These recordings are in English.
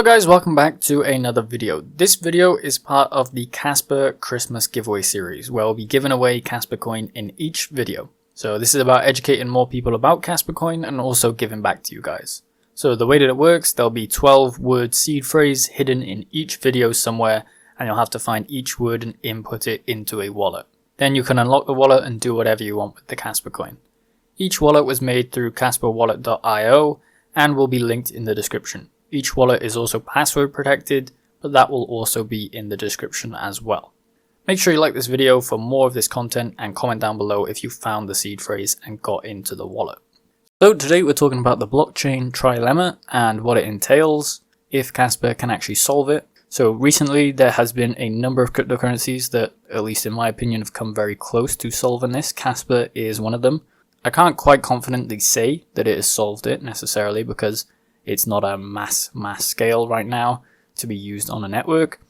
Hello guys, welcome back to another video. This video is part of the Kaspa Christmas giveaway series where we'll be giving away Kaspa coin in each video. So this is about educating more people about Kaspa coin and also giving back to you guys. So the way that it works, there'll be 12 word seed phrase hidden in each video somewhere, and you'll have to find each word and input it into a wallet. Then you can unlock the wallet and do whatever you want with the Kaspa coin. Each wallet was made through kaspawallet.io and will be linked in the description. Each wallet is also password protected, but that will also be in the description as well. Make sure you like this video for more of this content and comment down below if you found the seed phrase and got into the wallet. So today we're talking about the blockchain trilemma and what it entails, if Kaspa can actually solve it. So recently there has been a number of cryptocurrencies that, at least in my opinion, have come very close to solving this. Kaspa is one of them. I can't quite confidently say that it has solved it necessarily because it's not a mass scale right now to be used on a network,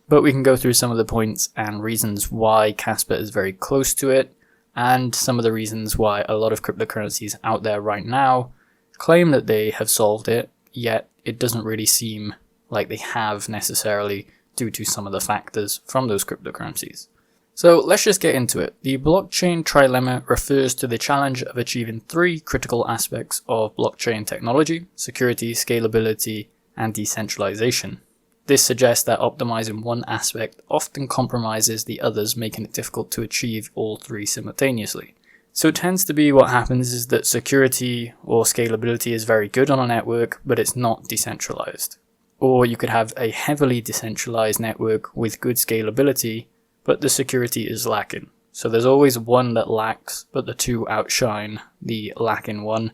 but we can go through some of the points and reasons why Kaspa is very close to it, and some of the reasons why a lot of cryptocurrencies out there right now claim that they have solved it, yet it doesn't really seem like they have necessarily due to some of the factors from those cryptocurrencies. So let's just get into it. The blockchain trilemma refers to the challenge of achieving three critical aspects of blockchain technology: security, scalability, and decentralization. This suggests that optimizing one aspect often compromises the others, making it difficult to achieve all three simultaneously. So it tends to be what happens is that security or scalability is very good on a network, but it's not decentralized. Or you could have a heavily decentralized network with good scalability, but the security is lacking. So there's always one that lacks, but the two outshine the lacking one.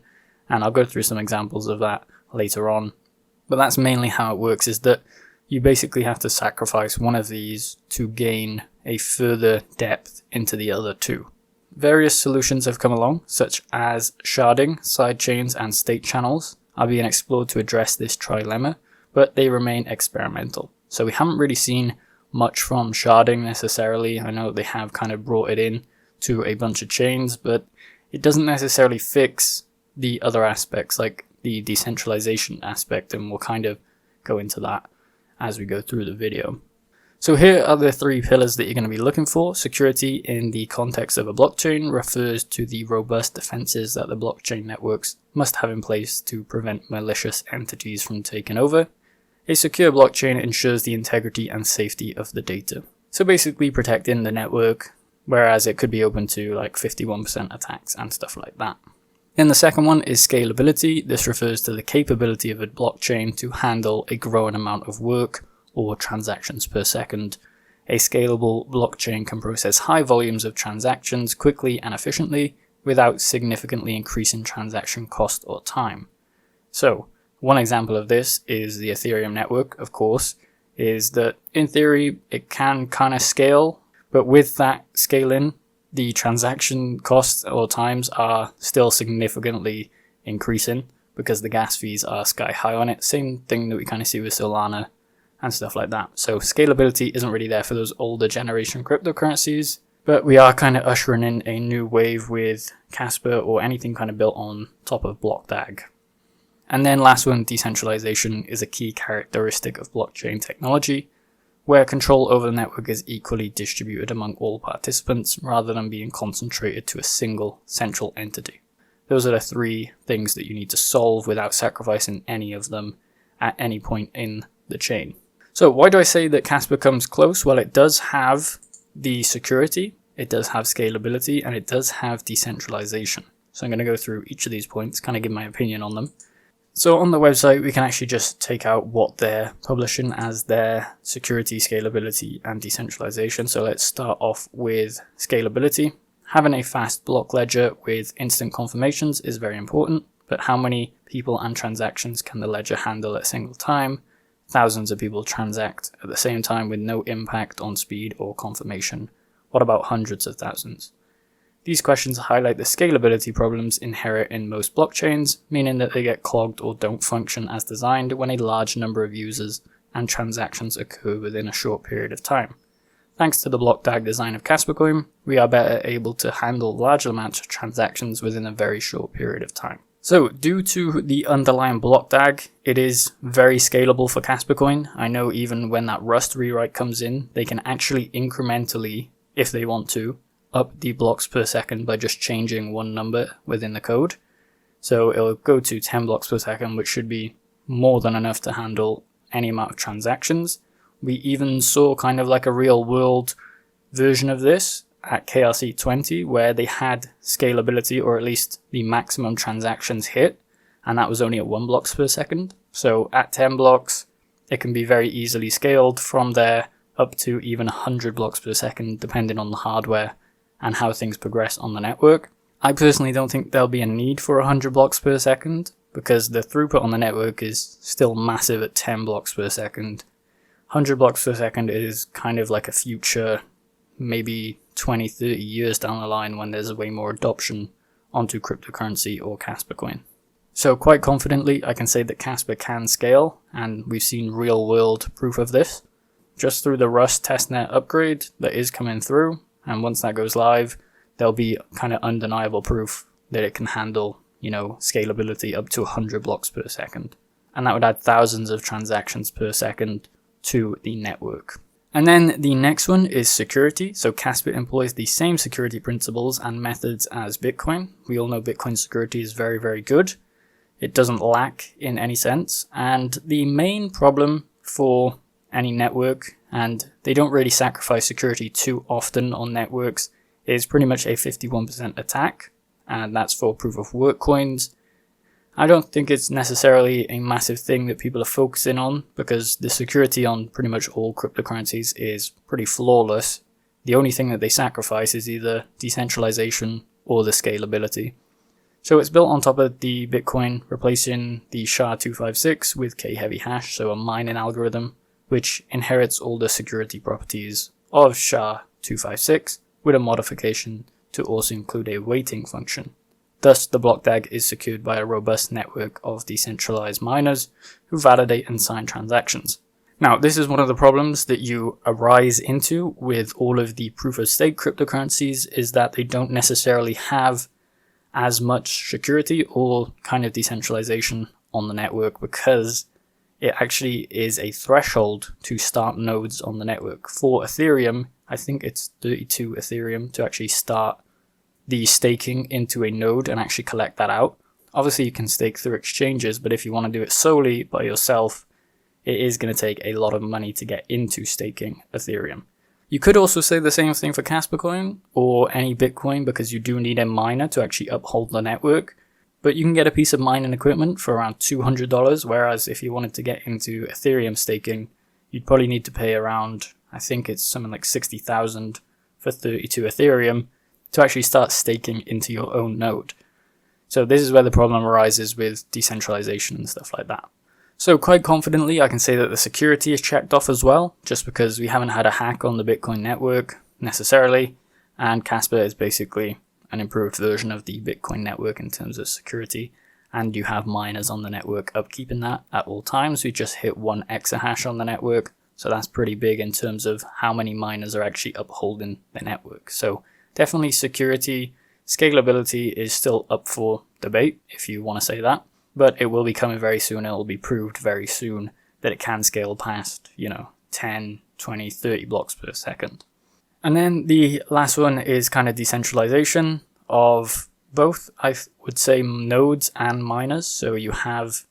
And I'll go through some examples of that later on. But that's mainly how it works, is that you basically have to sacrifice one of these to gain a further depth into the other two. Various solutions have come along, such as sharding, sidechains, and state channels are being explored to address this trilemma, but they remain experimental. So we haven't really seen much from sharding necessarily. I know they have kind of brought it in to a bunch of chains, but it doesn't necessarily fix the other aspects like the decentralization aspect, and we'll kind of go into that as we go through the video. So here are the three pillars that you're going to be looking for. Security in the context of a blockchain refers to the robust defenses that the blockchain networks must have in place to prevent malicious entities from taking over. A secure blockchain ensures the integrity and safety of the data. So basically protecting the network, whereas it could be open to like 51% attacks and stuff like that. Then the second one is scalability. This refers to the capability of a blockchain to handle a growing amount of work or transactions per second. A scalable blockchain can process high volumes of transactions quickly and efficiently without significantly increasing transaction cost or time. So one example of this is the Ethereum network, of course, is that in theory it can kind of scale, but with that scaling, the transaction costs or times are still significantly increasing because the gas fees are sky high on it. Same thing that we kind of see with Solana and stuff like that. So scalability isn't really there for those older generation cryptocurrencies, but we are kind of ushering in a new wave with Kaspa or anything kind of built on top of BlockDAG. And then last one, decentralization is a key characteristic of blockchain technology, where control over the network is equally distributed among all participants rather than being concentrated to a single central entity. Those are the three things that you need to solve without sacrificing any of them at any point in the chain. So why do I say that Kaspa comes close? Well, it does have the security, it does have scalability, and it does have decentralization. So I'm going to go through each of these points, kind of give my opinion on them. So on the website, we can actually just take out what they're publishing as their security, scalability, and decentralization. So let's start off with scalability. Having a fast block ledger with instant confirmations is very important, but how many people and transactions can the ledger handle at a single time? Thousands of people transact at the same time with no impact on speed or confirmation. What about hundreds of thousands? These questions highlight the scalability problems inherent in most blockchains, meaning that they get clogged or don't function as designed when a large number of users and transactions occur within a short period of time. Thanks to the BlockDAG design of Kaspa coin, we are better able to handle large amounts of transactions within a very short period of time. So due to the underlying block DAG, it is very scalable for Kaspa Coin. I know even when that Rust rewrite comes in, they can actually incrementally, if they want to, up the blocks per second by just changing one number within the code. So it'll go to 10 blocks per second, which should be more than enough to handle any amount of transactions. We even saw kind of like a real world version of this at KRC 20, where they had scalability, or at least the maximum transactions hit, and that was only at 1 blocks per second. So at 10 blocks, it can be very easily scaled from there up to even 100 blocks per second, depending on the hardware and how things progress on the network. I personally don't think there'll be a need for 100 blocks per second, because the throughput on the network is still massive at 10 blocks per second. 100 blocks per second is kind of like a future, maybe 20, 30 years down the line, when there's way more adoption onto cryptocurrency or Kaspa Coin. So quite confidently, I can say that Kaspa can scale, and we've seen real world proof of this. Just through the Rust testnet upgrade that is coming through, and once that goes live, there'll be kind of undeniable proof that it can handle, scalability up to 100 blocks per second. And that would add thousands of transactions per second to the network. And then the next one is security. So Kaspa employs the same security principles and methods as Bitcoin. We all know Bitcoin security is very, very good. It doesn't lack in any sense. And the main problem for any network, and they don't really sacrifice security too often on networks, is pretty much a 51% attack. And that's for proof of work coins. I don't think it's necessarily a massive thing that people are focusing on, because the security on pretty much all cryptocurrencies is pretty flawless. The only thing that they sacrifice is either decentralization or the scalability. So it's built on top of the Bitcoin, replacing the SHA-256 with K-heavy hash, so a mining algorithm, which inherits all the security properties of SHA-256 with a modification to also include a waiting function. Thus, the block DAG is secured by a robust network of decentralized miners who validate and sign transactions. Now, this is one of the problems that you arise into with all of the proof-of-stake cryptocurrencies, is that they don't necessarily have as much security or kind of decentralization on the network, because it actually is a threshold to start nodes on the network. For Ethereum, I think it's 32 Ethereum to actually start the staking into a node and actually collect that out. Obviously you can stake through exchanges, but if you want to do it solely by yourself, it is going to take a lot of money to get into staking Ethereum. You could also say the same thing for Kaspa Coin or any Bitcoin, because you do need a miner to actually uphold the network. But you can get a piece of mining equipment for around $200, whereas if you wanted to get into Ethereum staking, you'd probably need to pay around, I think it's something like 60,000 for 32 Ethereum to actually start staking into your own node. So this is where the problem arises with decentralization and stuff like that. So quite confidently, I can say that the security is checked off as well, just because we haven't had a hack on the Bitcoin network necessarily, and Kaspa is basically an improved version of the Bitcoin network in terms of security, and you have miners on the network upkeeping that at all times. We just hit 1 exahash on the network, so that's pretty big in terms of how many miners are actually upholding the network. So definitely security. Scalability is still up for debate, if you want to say that, but it will be coming very soon. It will be proved very soon that it can scale past, 10, 20, 30 blocks per second. And then the last one is kind of decentralization of both, I would say, nodes and miners. So you have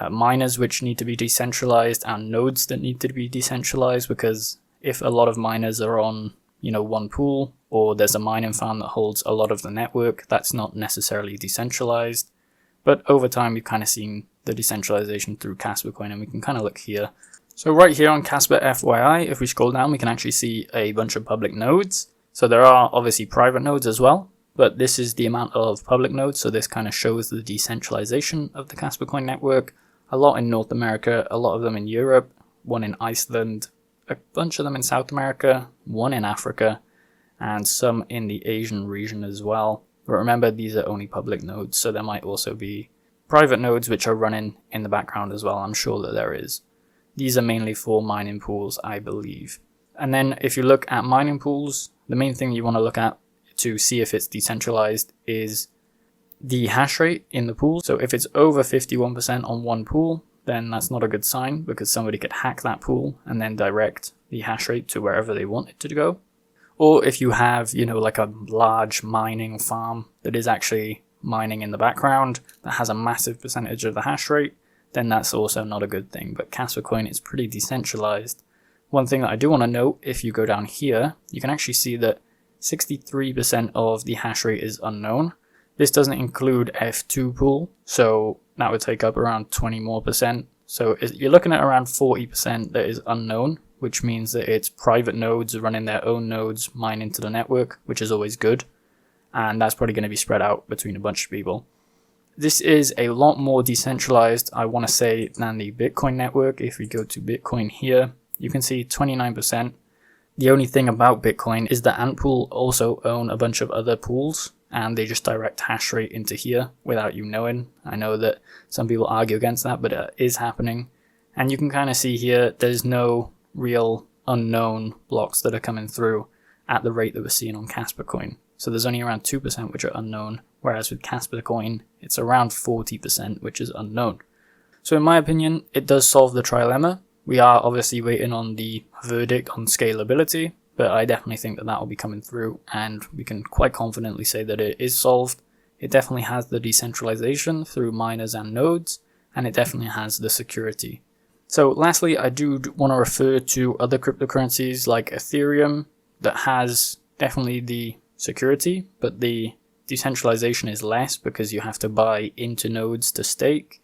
miners which need to be decentralized and nodes that need to be decentralized, because if a lot of miners are on one pool, or there's a mining farm that holds a lot of the network, that's not necessarily decentralized. But over time, we've kind of seen the decentralization through Kaspa Coin, and we can kind of look here. So right here on Kaspa FYI, if we scroll down, we can actually see a bunch of public nodes. So there are obviously private nodes as well, but this is the amount of public nodes. So this kind of shows the decentralization of the Kaspa Coin network. A lot in North America, a lot of them in Europe, one in Iceland, a bunch of them in South America, one in Africa, and some in the Asian region as well. But remember, these are only public nodes, so there might also be private nodes which are running in the background as well. I'm sure that there is. These are mainly for mining pools, I believe. And then if you look at mining pools, the main thing you want to look at to see if it's decentralized is the hash rate in the pool. So if it's over 51% on one pool, then that's not a good sign because somebody could hack that pool and then direct the hash rate to wherever they want it to go. Or if you have, like a large mining farm that is actually mining in the background that has a massive percentage of the hash rate, then that's also not a good thing. But Kaspa Coin is pretty decentralized. One thing that I do want to note, if you go down here, you can actually see that 63% of the hash rate is unknown. This doesn't include F2 pool, so that would take up around 20 more percent. So you're looking at around 40% that is unknown, which means that it's private nodes running their own nodes, mine into the network, which is always good. And that's probably going to be spread out between a bunch of people. This is a lot more decentralized, I want to say, than the Bitcoin network. If we go to Bitcoin here, you can see 29%. The only thing about Bitcoin is that Antpool also own a bunch of other pools, and they just direct hash rate into here without you knowing. I know that some people argue against that, but it is happening. And you can kind of see here, there's no real unknown blocks that are coming through at the rate that we're seeing on Kaspa Coin. So there's only around 2% which are unknown, whereas with Kaspa Coin, it's around 40% which is unknown. So in my opinion, it does solve the trilemma. We are obviously waiting on the verdict on scalability, but I definitely think that will be coming through, and we can quite confidently say that it is solved. It definitely has the decentralization through miners and nodes, and it definitely has the security. So lastly, I do want to refer to other cryptocurrencies like Ethereum that has definitely the security, but the decentralization is less because you have to buy into nodes to stake,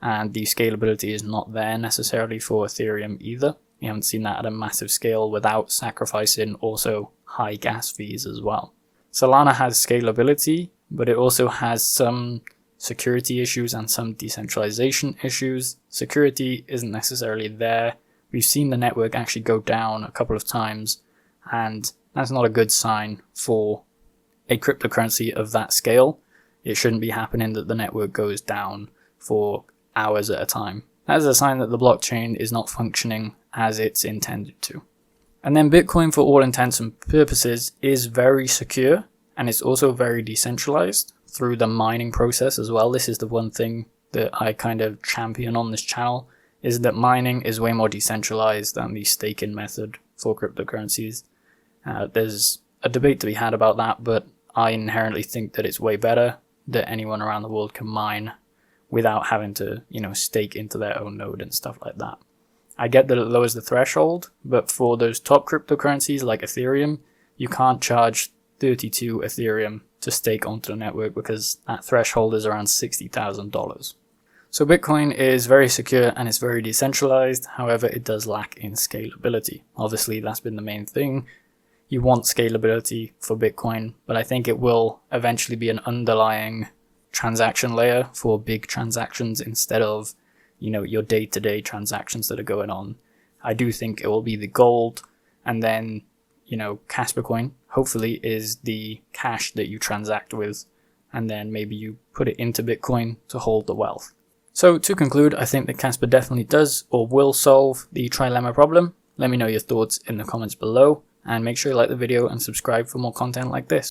and the scalability is not there necessarily for Ethereum either. We haven't seen that at a massive scale without sacrificing also high gas fees as well. Solana has scalability, but it also has some security issues and some decentralization issues. Security isn't necessarily there. We've seen the network actually go down a couple of times, and that's not a good sign for a cryptocurrency of that scale. It shouldn't be happening that the network goes down for hours at a time. That is a sign that the blockchain is not functioning as it's intended to. And then Bitcoin, for all intents and purposes, is very secure, and it's also very decentralized through the mining process as well. This is the one thing that I kind of champion on this channel, is that mining is way more decentralized than the staking method for cryptocurrencies. There's a debate to be had about that, but I inherently think that it's way better that anyone around the world can mine without having to, stake into their own node and stuff like that. I get that it lowers the threshold, but for those top cryptocurrencies like Ethereum, you can't charge 32 Ethereum to stake onto the network because that threshold is around $60,000. So Bitcoin is very secure and it's very decentralized, however it does lack in scalability. Obviously that's been the main thing. You want scalability for Bitcoin, but I think it will eventually be an underlying transaction layer for big transactions instead of, your day-to-day transactions that are going on. I do think it will be the gold, and then, Kaspa Coin hopefully is the cash that you transact with, and then maybe you put it into Bitcoin to hold the wealth. So to conclude, I think that Kaspa definitely does or will solve the trilemma problem. Let me know your thoughts in the comments below, and make sure you like the video and subscribe for more content like this.